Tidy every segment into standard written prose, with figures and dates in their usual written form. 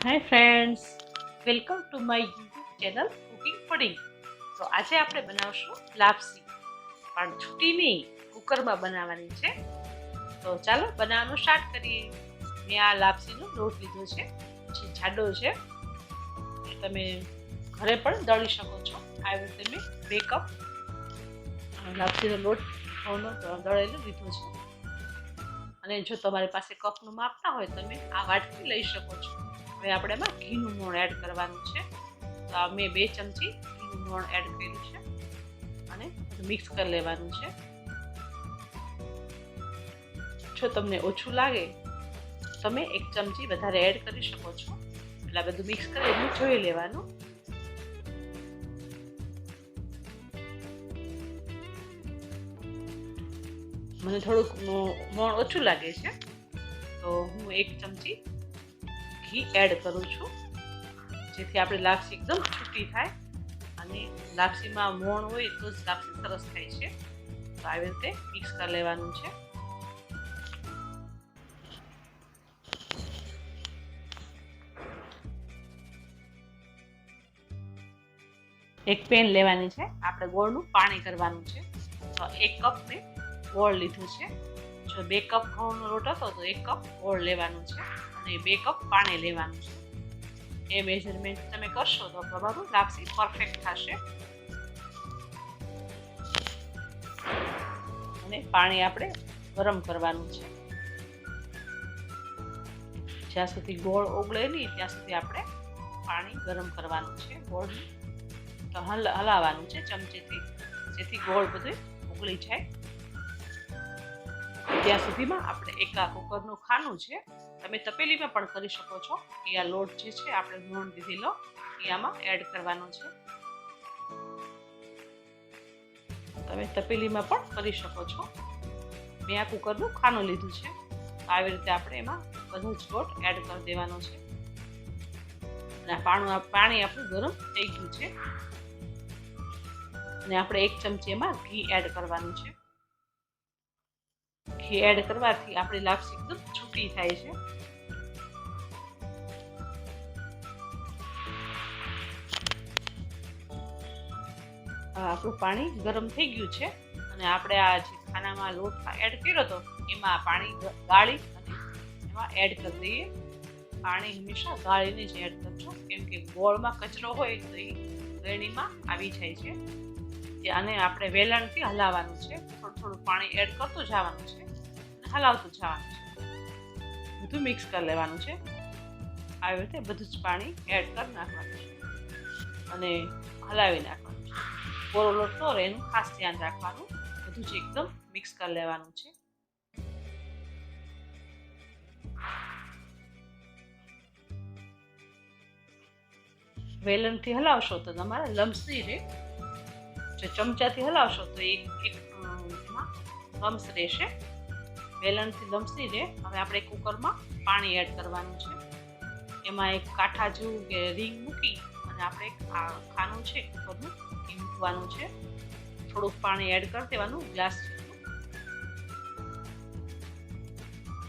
Hi friends, welcome to my YouTube channel cooking fooding. તો આજે આપણે બનાવશું લાપસી, પણ છૂટી નહીં, કુકરમાં બનાવવાની છે. તો ચાલો બનાવવાનું સ્ટાર્ટ કરીએ. મેં આ લાપસીનો લોટ લીધો છે, જે જાડો છે. તમે ઘરે પણ દળી શકો છો. આવી રીતે મેં 2 કપ લાપસીનો લોટ ઘઉંનો દળેલો લીધો છે. અને જો તમારી પાસે કપનું માપ ના હોય, તમે આ વાટકી લઈ શકો છો. હવે આપણે એમાં ઘીનું મોણ એડ કરવાનું છે. તો મેં 2 ચમચી ઘીનું મોણ એડ કર્યું છે અને મિક્સ કરી લેવાનું છે. જો તમને ઓછું લાગે તમે 1 ચમચી વધારે એડ કરી શકો છો. એટલે બધું મિક્સ કરીને જોઈ લેવાનું. મને થોડુંક મોણ ઓછું લાગે છે, તો હું 1 ચમચી ઘી એડ કરું છું, જેથી આપણી લાપસી એકદમ છૂટી થાય. અને લાપસીમાં મોણ હોય તો જ લાપસી સરસ થાય છે. તો આવી રીતે મિક્સ કરી લેવાનું છે. એક પેન લેવાની છે, આપણે ગોળનું પાણી કરવાનું છે. તો 1 કપ મેં ગોળ લીધું છે. જો 2 કપ ઘઉંનો લોટ હતો તો 1 કપ ગોળ લેવાનું છે અને 2 કપ પાણી લેવાનું છે. એ મેઝરમેન્ટ તમે કરશો તો તમારું લાપસી પરફેક્ટ થશે. અને પાણી આપણે ગરમ કરવાનું છે. જ્યાં સુધી ગોળ ઓગળે નહીં ત્યાં સુધી આપણે પાણી ગરમ કરવાનું છે. ગોળ તો હલાવવાનું છે ચમચીથી, જેથી ગોળ બધું ઓગળી જાય. ત્યાં સુધીમાં આપણે એક આ કુકરનું ખાનું છે, તમે તપેલીમાં પણ કરી શકો છો. એ આ લોટ જે છે આપણે મોણ દીધેલો એ આમાં એડ કરવાનો છે. તમે તપેલીમાં પણ કરી શકો છો. મેં આ કુકરનું ખાનું લીધું છે. આવી રીતે આપણે એમાં બધો જ લોટ એડ કરી દેવાનો છે. અને પાણી આપણું ગરમ થઈ ગયું છે. અને આપણે 1 ચમચી એમાં ઘી એડ કરવાનું છે. ઘી એડ કરવાથી આપણી લાપસી એકદમ છૂટી થાય છે. આપણું પાણી ગરમ થઈ ગયું છે અને આપણે આ જે ખાનામાં લોટ એડ કર્યો હતો એમાં પાણી ગાળી અને એમાં એડ કરી દઈએ. પાણી હંમેશા ગાળીને જ એડ કરજો, કેમ કે ગોળમાં કચરો હોય તો એ ગળણીમાં આવી જાય છે. આને આપણે વેલણથી હલાવવાનું છે. થોડું થોડું પાણી એડ કરતું જવાનું છે, હલાવતું જવાનું છે. બધું મિક્સ કરી લેવાનું છે. આવી રીતે બધું જ પાણી એડ કરી નાખવાનું છે અને હલાવી નાખવાનું છે. કોરો લોટ ન રહે એનું ખાસ ધ્યાન રાખવાનું. બધું જ એકદમ મિક્સ કરી લેવાનું છે. વેલણથી હલાવશો તો તમારે લમ્સ નહીં રહે. જો ચમચાથી હલાવશો તો એક એમાં લમ્સ રહેશે. વેલણથી લમ્સ નહીં રહે. હવે આપણે કુકરમાં પાણી એડ કરવાનું છે. એમાં એક કાંઠા જેવું કે રીંગ મૂકી અને આપણે ખાનું છે કુકરનું એ મૂકવાનું છે. થોડુંક પાણી એડ કરી દેવાનું, ગ્લાસ જેટલું.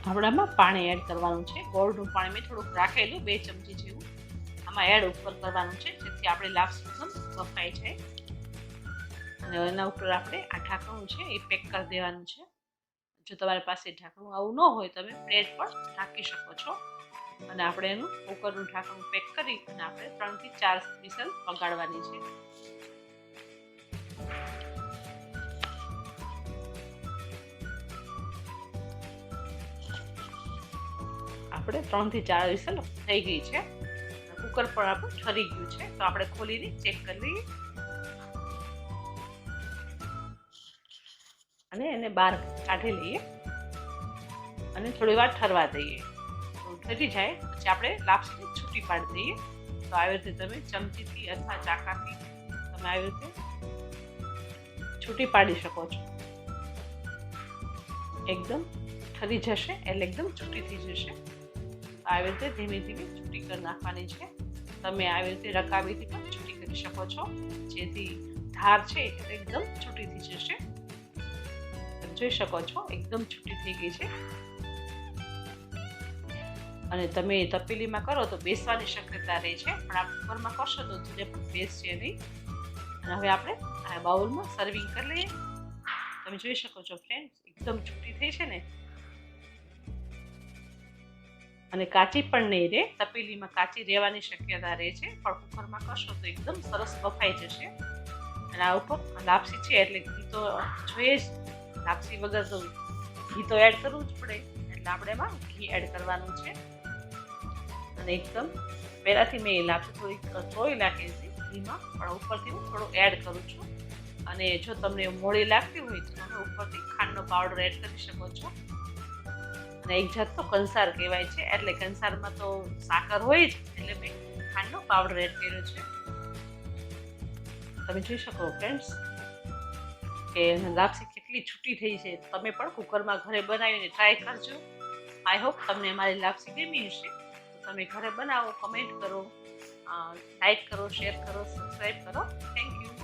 આપણે આમાં પાણી એડ કરવાનું છે. ગોળનું પાણી મેં થોડુંક રાખેલું 2 ચમચી જેવું આમાં એડ ઉપર કરવાનું છે, જેથી આપણે લાપસી એકદમ બફાઈ જાય. અને એના ઉપર આપણે આ ઢાંકણું છે એ પેક કરી દેવાનું છે. જો તમારી પાસે ઢાંકણું આવું ન હોય તમે પ્લેટ પર ઢાંકી શકો છો. અને આપણે એનું કુકરનું ઢાંકણું પેક કરી અને આપણે 3 થી 4 વિસલ વગાડવાની છે. આપણે 3 થી 4 વિસલ થઈ ગઈ છે. કુકર પણ આપણું ઠરી ગયું છે. તો આપણે ખોલીને ચેક કરી લઈએ અને એને બહાર કાઢી લઈએ અને થોડી વાર ઠરવા દઈએ. ઠરી જાય પછી આપણે લાપસીને છૂટી પાડી દઈએ. તો આવી રીતે તમે ચમચીથી અથવા ચાકાથી તમે આવી રીતે છૂટી પાડી શકો છો. એકદમ ઠરી જશે એટલે એકદમ છૂટી થઈ જશે. આવી રીતે ધીમે ધીમે છૂટી કરી નાખવાની છે. તમે આવી રીતે રકાબીથી પણ છૂટી કરી શકો છો, જેથી ધાર છે એ એકદમ છૂટી થઈ જશે. જોઈ શકો છો એકદમ છૂટી થઈ ગઈ છે. અને તમે તપેલીમાં કરો તો બેસવાની શક્યતા રહે છે, પણ આ કુકરમાં કરશો તો જુદે પણ બેસશે નહીં. અને હવે આપણે આ બાઉલમાં સર્વિંગ કરી લઈએ. તમે જોઈ શકો છો ફ્રેન્ડ્સ, એકદમ છૂટી થઈ છે ને, અને કાચી પણ નહીં રહે. તપેલીમાં કાચી રહેવાની શક્યતા રહે છે, પણ કુકરમાં કરશો તો એકદમ સરસ બફાઈ જશે. અને આ ઉપર લાપસી છે એટલે ઘી તો જોઈએ જ, લાપસી વગર તો ઘી તો એડ કરવું જ પડે, એટલે આપણે એમાં ઘી એડ કરવાનું છે. અને એકદમ પહેલાંથી મેં લાપસી થોડીક ચોળી નાખી હતી ઘીમાં, પણ ઉપરથી હું થોડું એડ કરું છું. અને જો તમને મોડી લાગતી હોય તો તમે ઉપરથી ખાંડનો પાવડર એડ કરી શકો છો. અને એક જાતનો કંસાર કહેવાય છે, એટલે કંસારમાં તો સાકર હોય જ, એટલે મેં ખાંડનો પાવડર એડ કર્યો છે. તમે જોઈ શકો ફ્રેન્ડ્સ કે લાપસી કેટલી છૂટી થઈ છે. તમે પણ કુકરમાં ઘરે બનાવીને ટ્રાય કરજો. આઈ હોપ તમને મારી લાપસી ગમી હશે. તો તમે ઘરે બનાવો, કમેન્ટ કરો, લાઈક કરો, શેર કરો, સબસ્ક્રાઈબ કરો. Thank you.